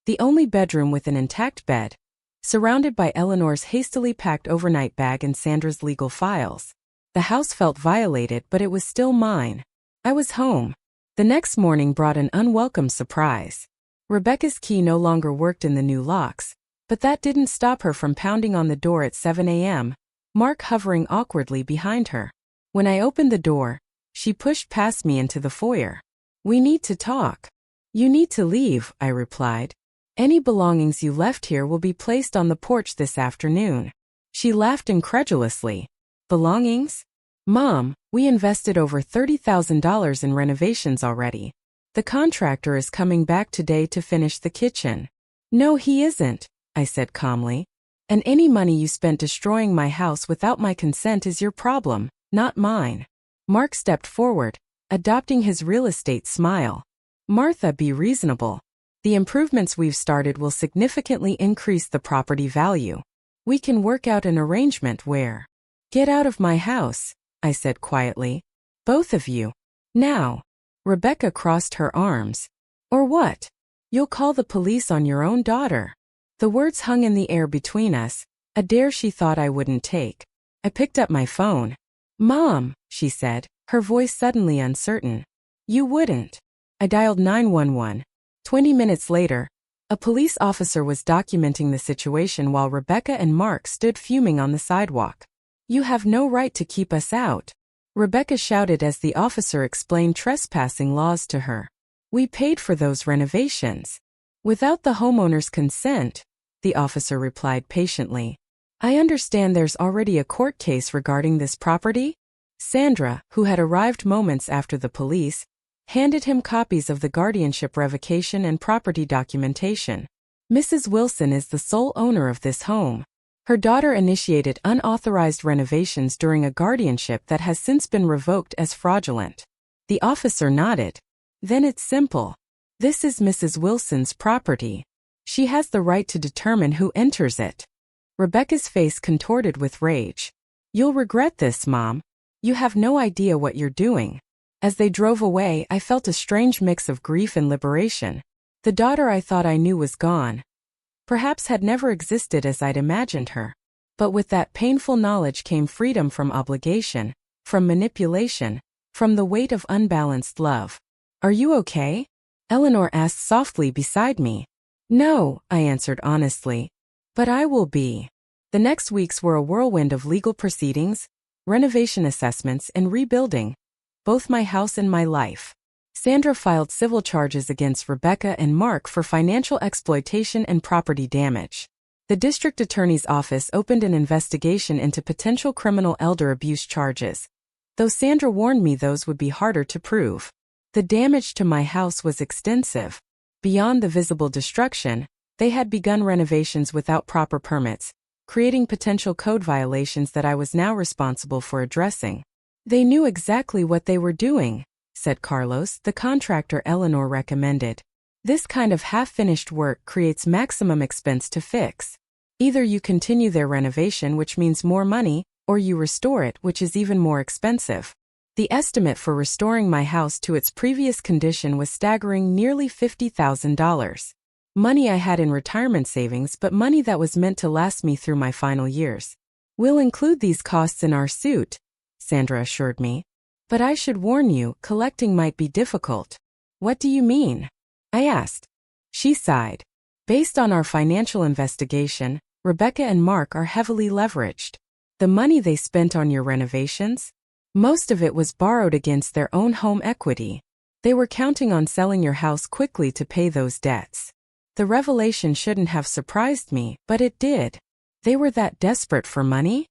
the only bedroom with an intact bed, surrounded by Eleanor's hastily packed overnight bag and Sandra's legal files. The house felt violated, but it was still mine. I was home. The next morning brought an unwelcome surprise. Rebecca's key no longer worked in the new locks, but that didn't stop her from pounding on the door at 7 a.m., Mark hovering awkwardly behind her. When I opened the door, she pushed past me into the foyer. We need to talk. You need to leave, I replied. Any belongings you left here will be placed on the porch this afternoon. She laughed incredulously. Belongings? Mom, we invested over $30,000 in renovations already. The contractor is coming back today to finish the kitchen. No, he isn't, I said calmly. And any money you spent destroying my house without my consent is your problem, not mine. Mark stepped forward, adopting his real estate smile. Martha, be reasonable. The improvements we've started will significantly increase the property value. We can work out an arrangement where. Get out of my house, I said quietly. Both of you. Now. Rebecca crossed her arms. Or what? You'll call the police on your own daughter. The words hung in the air between us, a dare she thought I wouldn't take. I picked up my phone. Mom, she said, her voice suddenly uncertain. You wouldn't. I dialed 911. 20 minutes later, a police officer was documenting the situation while Rebecca and Mark stood fuming on the sidewalk. You have no right to keep us out, Rebecca shouted as the officer explained trespassing laws to her. We paid for those renovations. Without the homeowner's consent, the officer replied patiently. I understand there's already a court case regarding this property? Sandra, who had arrived moments after the police, handed him copies of the guardianship revocation and property documentation. Mrs. Wilson is the sole owner of this home. Her daughter initiated unauthorized renovations during a guardianship that has since been revoked as fraudulent. The officer nodded. Then it's simple. This is Mrs. Wilson's property. She has the right to determine who enters it. Rebecca's face contorted with rage. You'll regret this, Mom. You have no idea what you're doing. As they drove away, I felt a strange mix of grief and liberation. The daughter I thought I knew was gone. Perhaps had never existed as I'd imagined her. But with that painful knowledge came freedom from obligation, from manipulation, from the weight of unbalanced love. Are you okay? Eleanor asked softly beside me. No, I answered honestly. But I will be. The next weeks were a whirlwind of legal proceedings, renovation assessments, and rebuilding. Both my house and my life. Sandra filed civil charges against Rebecca and Mark for financial exploitation and property damage. The district attorney's office opened an investigation into potential criminal elder abuse charges, though Sandra warned me those would be harder to prove. The damage to my house was extensive. Beyond the visible destruction, they had begun renovations without proper permits, creating potential code violations that I was now responsible for addressing. They knew exactly what they were doing, said Carlos, the contractor Eleanor recommended. This kind of half-finished work creates maximum expense to fix. Either you continue their renovation, which means more money, or you restore it, which is even more expensive. The estimate for restoring my house to its previous condition was staggering, nearly $50,000. Money I had in retirement savings, but money that was meant to last me through my final years. We'll include these costs in our suit, Sandra assured me. But I should warn you, collecting might be difficult. What do you mean? I asked. She sighed. Based on our financial investigation, Rebecca and Mark are heavily leveraged. The money they spent on your renovations? Most of it was borrowed against their own home equity. They were counting on selling your house quickly to pay those debts. The revelation shouldn't have surprised me, but it did. They were that desperate for money?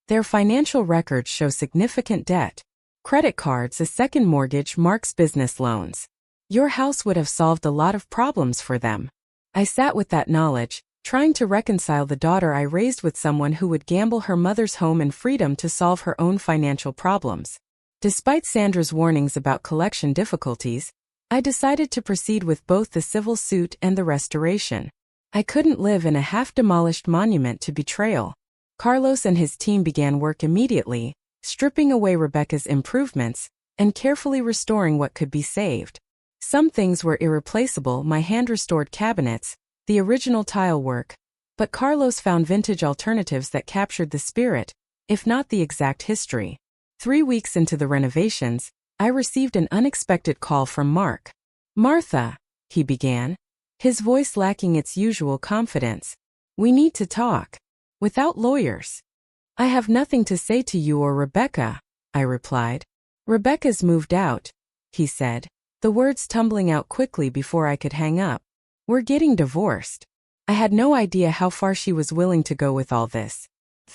Their financial records show significant debt. Credit cards, a second mortgage, Mark's business loans. Your house would have solved a lot of problems for them. I sat with that knowledge, trying to reconcile the daughter I raised with someone who would gamble her mother's home and freedom to solve her own financial problems. Despite Sandra's warnings about collection difficulties, I decided to proceed with both the civil suit and the restoration. I couldn't live in a half-demolished monument to betrayal. Carlos and his team began work immediately, stripping away Rebecca's improvements and carefully restoring what could be saved. Some things were irreplaceable, my hand-restored cabinets, the original tile work, but Carlos found vintage alternatives that captured the spirit, if not the exact history. 3 weeks into the renovations, I received an unexpected call from Mark. "Martha," he began, his voice lacking its usual confidence. "We need to talk. Without lawyers." "I have nothing to say to you or Rebecca," I replied. "Rebecca's moved out," he said, the words tumbling out quickly before I could hang up. "We're getting divorced." I had no idea how far she was willing to go with all this.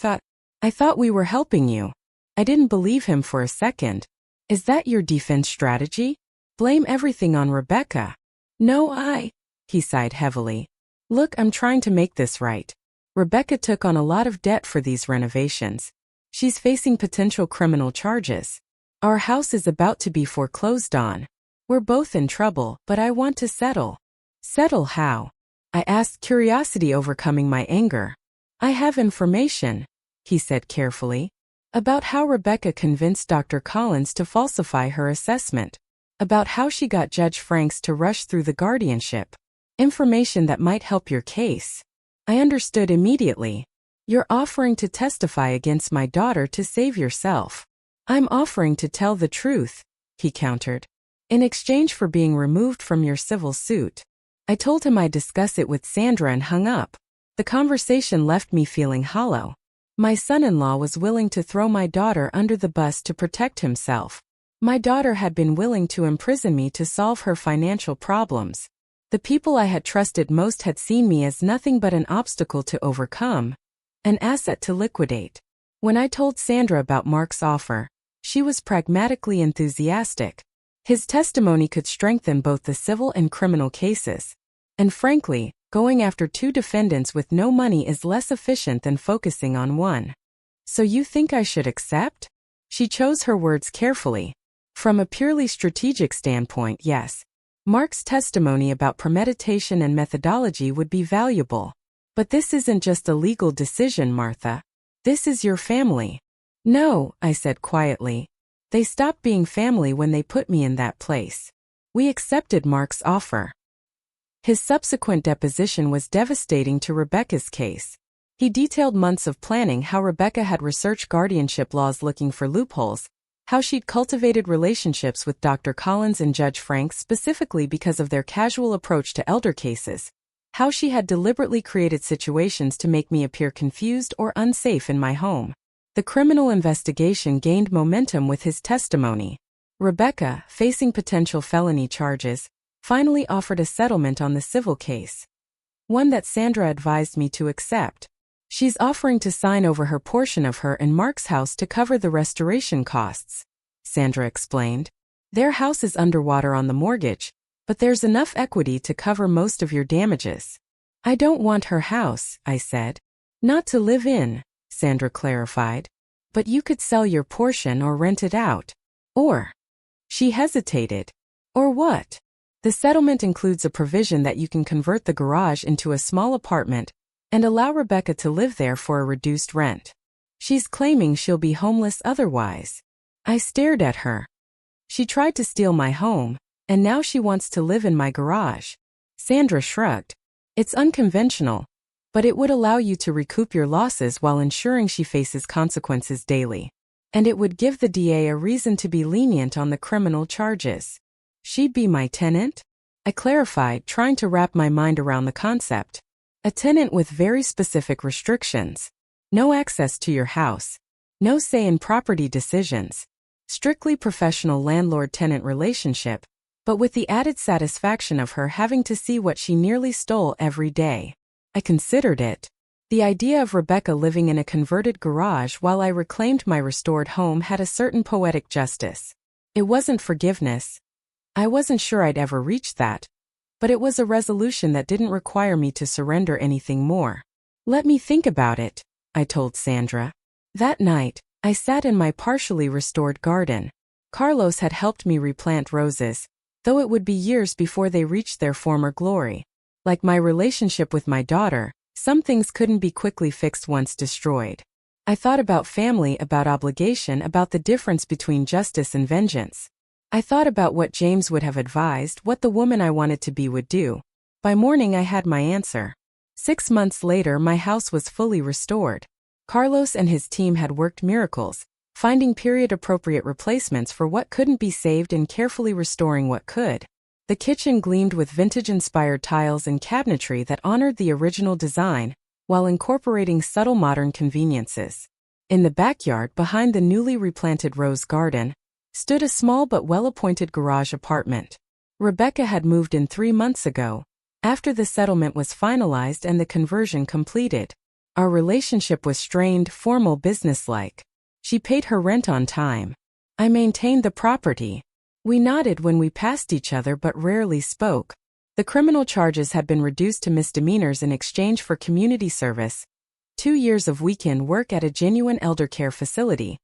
I thought we were helping you." I didn't believe him for a second. "Is that your defense strategy? Blame everything on Rebecca?" "No, he sighed heavily. "Look, I'm trying to make this right. Rebecca took on a lot of debt for these renovations. She's facing potential criminal charges. Our house is about to be foreclosed on. We're both in trouble, but I want to settle." "Settle how?" I asked, curiosity overcoming my anger. "I have information," he said carefully, "about how Rebecca convinced Dr. Collins to falsify her assessment, about how she got Judge Franks to rush through the guardianship. Information that might help your case." I understood immediately. "You're offering to testify against my daughter to save yourself." "I'm offering to tell the truth," he countered, "in exchange for being removed from your civil suit." I told him I'd discuss it with Sandra and hung up. The conversation left me feeling hollow. My son-in-law was willing to throw my daughter under the bus to protect himself. My daughter had been willing to imprison me to solve her financial problems. The people I had trusted most had seen me as nothing but an obstacle to overcome, an asset to liquidate. When I told Sandra about Mark's offer, she was pragmatically enthusiastic. His testimony could strengthen both the civil and criminal cases. And frankly, going after 2 defendants with no money is less efficient than focusing on one. "So you think I should accept?" She chose her words carefully. "From a purely strategic standpoint, yes. Mark's testimony about premeditation and methodology would be valuable. But this isn't just a legal decision, Martha. This is your family." "No," I said quietly. "They stopped being family when they put me in that place. We accepted Mark's offer." His subsequent deposition was devastating to Rebecca's case. He detailed months of planning, how Rebecca had researched guardianship laws looking for loopholes, how she'd cultivated relationships with Dr. Collins and Judge Franks specifically because of their casual approach to elder cases, how she had deliberately created situations to make me appear confused or unsafe in my home. The criminal investigation gained momentum with his testimony. Rebecca, facing potential felony charges, finally offered a settlement on the civil case, one that Sandra advised me to accept. She's offering to sign over her portion of her and Mark's house to cover the restoration costs, Sandra explained. "Their house is underwater on the mortgage, but there's enough equity to cover most of your damages." "I don't want her house," I said. "Not to live in," Sandra clarified. "But you could sell your portion or rent it out. Or..." She hesitated. "Or what?" "The settlement includes a provision that you can convert the garage into a small apartment and allow Rebecca to live there for a reduced rent. She's claiming she'll be homeless otherwise." I stared at her. "She tried to steal my home, and now she wants to live in my garage." Sandra shrugged. "It's unconventional, but it would allow you to recoup your losses while ensuring she faces consequences daily. And it would give the DA a reason to be lenient on the criminal charges." "She'd be my tenant?" I clarified, trying to wrap my mind around the concept. A tenant with very specific restrictions. No access to your house. No say in property decisions. Strictly professional landlord-tenant relationship, but with the added satisfaction of her having to see what she nearly stole every day. I considered it. The idea of Rebecca living in a converted garage while I reclaimed my restored home had a certain poetic justice. It wasn't forgiveness. I wasn't sure I'd ever reach that. But it was a resolution that didn't require me to surrender anything more. Let me think about it, I told Sandra. That night, I sat in my partially restored garden. Carlos had helped me replant roses, though it would be years before they reached their former glory. Like my relationship with my daughter, some things couldn't be quickly fixed once destroyed. I thought about family, about obligation, about the difference between justice and vengeance. I thought about what James would have advised, what the woman I wanted to be would do. By morning I had my answer. 6 months later my house was fully restored. Carlos and his team had worked miracles, finding period-appropriate replacements for what couldn't be saved and carefully restoring what could. The kitchen gleamed with vintage-inspired tiles and cabinetry that honored the original design, while incorporating subtle modern conveniences. In the backyard, behind the newly replanted rose garden, stood a small but well-appointed garage apartment. Rebecca had moved in 3 months ago, after the settlement was finalized and the conversion completed. Our relationship was strained, formal, businesslike. She paid her rent on time. I maintained the property. We nodded when we passed each other but rarely spoke. The criminal charges had been reduced to misdemeanors in exchange for community service. 2 years of weekend work at a genuine elder care facility,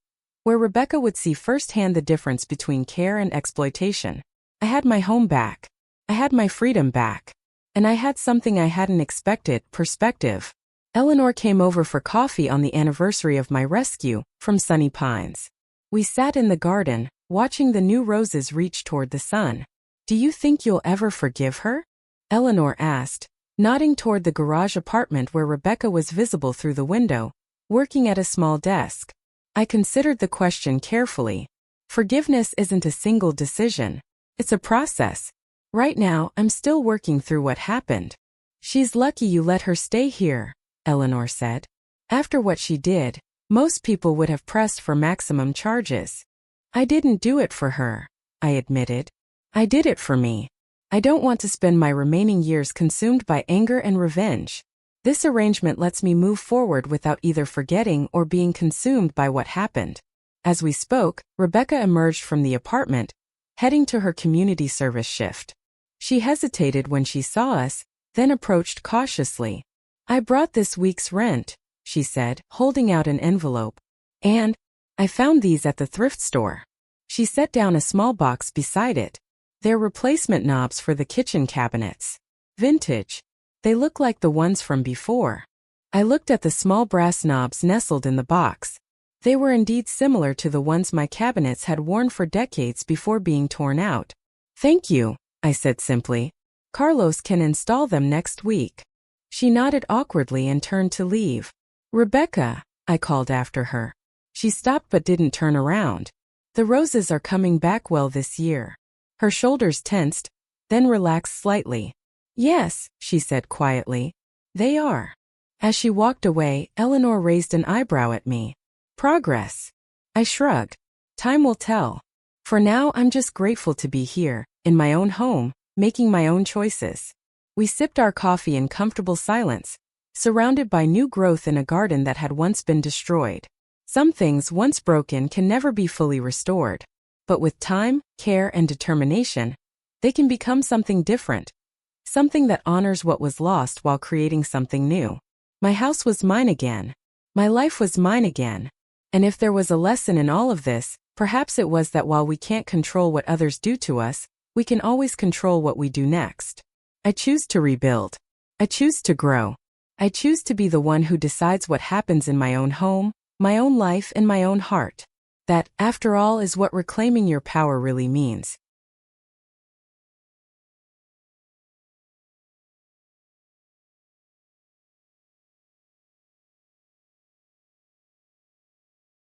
where Rebecca would see firsthand the difference between care and exploitation. I had my home back. I had my freedom back. And I had something I hadn't expected: perspective. Eleanor came over for coffee on the anniversary of my rescue from Sunny Pines. We sat in the garden, watching the new roses reach toward the sun. Do you think you'll ever forgive her? Eleanor asked, nodding toward the garage apartment where Rebecca was visible through the window, working at a small desk. I considered the question carefully. Forgiveness isn't a single decision. It's a process. Right now, I'm still working through what happened. She's lucky you let her stay here, Eleanor said. After what she did, most people would have pressed for maximum charges. I didn't do it for her, I admitted. I did it for me. I don't want to spend my remaining years consumed by anger and revenge. This arrangement lets me move forward without either forgetting or being consumed by what happened. As we spoke, Rebecca emerged from the apartment, heading to her community service shift. She hesitated when she saw us, then approached cautiously. I brought this week's rent, she said, holding out an envelope. And I found these at the thrift store. She set down a small box beside it. They're replacement knobs for the kitchen cabinets. Vintage. They look like the ones from before. I looked at the small brass knobs nestled in the box. They were indeed similar to the ones my cabinets had worn for decades before being torn out. Thank you, I said simply. Carlos can install them next week. She nodded awkwardly and turned to leave. Rebecca, I called after her. She stopped but didn't turn around. The roses are coming back well this year. Her shoulders tensed, then relaxed slightly. Yes, she said quietly. They are. As she walked away, Eleanor raised an eyebrow at me. Progress. I shrugged. Time will tell. For now, I'm just grateful to be here, in my own home, making my own choices. We sipped our coffee in comfortable silence, surrounded by new growth in a garden that had once been destroyed. Some things once broken can never be fully restored. But with time, care, and determination, they can become something different. Something that honors what was lost while creating something new. My house was mine again. My life was mine again. And if there was a lesson in all of this, perhaps it was that while we can't control what others do to us, we can always control what we do next. I choose to rebuild. I choose to grow. I choose to be the one who decides what happens in my own home, my own life, and my own heart. That, after all, is what reclaiming your power really means.